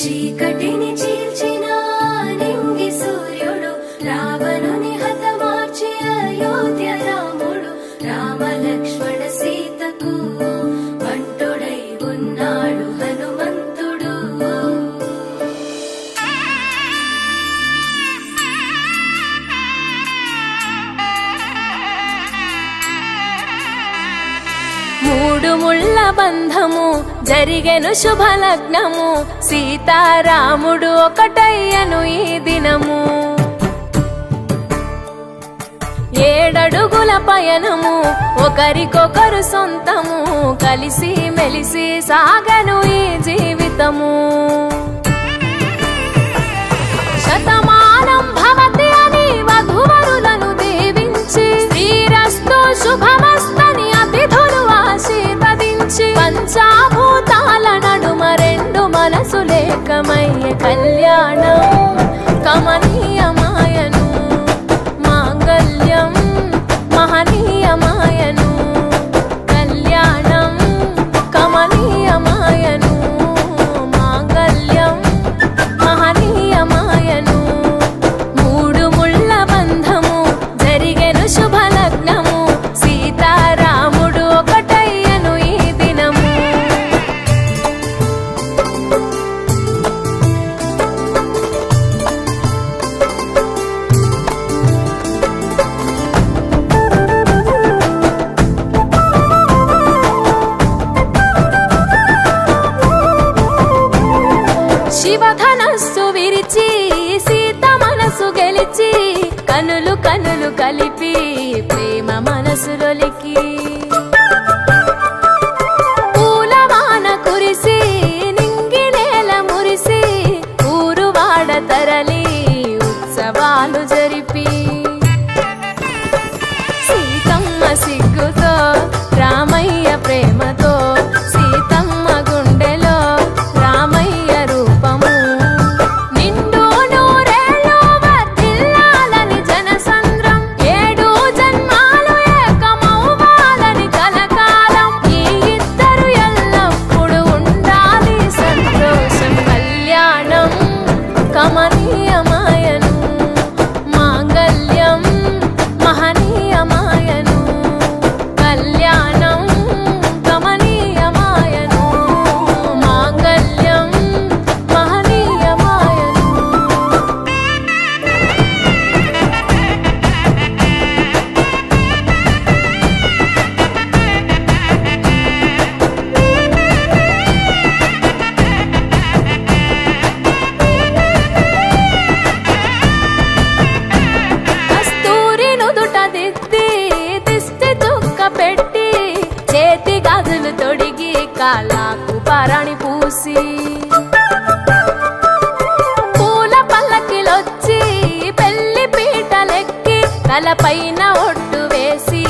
చీకటిని చీల్చిన నింగి సూర్యుడు రావణుని హతమార్చి అయోధ్య రాముడు రామ లక్ష్మణ సీతకు బంటుడై ఉన్నాడు హనుమంతుడు. మూడు ముళ్ళ బంధము జరిగెను శుభలగ్నము సీతారాముడు ఒకటయ్యను ఈ దినము. 7 అడుగుల పయనము ఒకరికొకరు సొంతము కలిసి మెలిసి సాగను ఈ జీవితము. శతమానం భవతి అని వధువరులను దీవించి శ్రీరస్తు శుభమస్తని అతిథులు ఆశీర్వదించి పంచాభూతాల నడుమ 2 మనసులేకమయ్యే కళ్యాణం కమనీయమాయను మాంగళ్యం మహనీయమాయను కళ్యాణం కమనీయమాయను మాంగళ్యం మహనీయమాయను. 3 ముళ్ళ బంధము జరిగెను శుభలగ్నము సీతారాముడు ఒకటయ్యను ఈ దినము. శివధనస్సు విరిచి సీత మనసు గెలిచి కనులు కనులు కలిపి ప్రేమ మనసులొలికి పూలవాన కురిసి నింగి నేల మురిసి ఊరువాడ తరలి ఉత్సవాలు జరిపి సీతమ్మ సిగ్గుతో రామయ్య ప్రేమతో సీతమ్మ గుండెలో రామయ్య రూపము నిండు నూరేళ్ళు వర్ధిల్లాలని జనసంద్రం 7 జన్మాలు ఏకమవ్వాలని కలకాలం ఈ ఇద్దరు ఎల్లప్పుడూ ఉండాలి సంతోషం. కళ్యాణం కమనీయమాయను మాంగళ్యం మహనీయమాయను కళ్యాణం కమనీయమాయను మాంగళ్యం మహనీయమాయను. కస్తూరి నుదుట దిద్ది దిష్టి చుక్క పెట్టి చేతి గాజులు తొడిగి కాలాకు పారాణి పూసి పూల పల్లకిలొచ్చి పెళ్లి పీటలెక్కి తలపైన ఒట్టు వేసి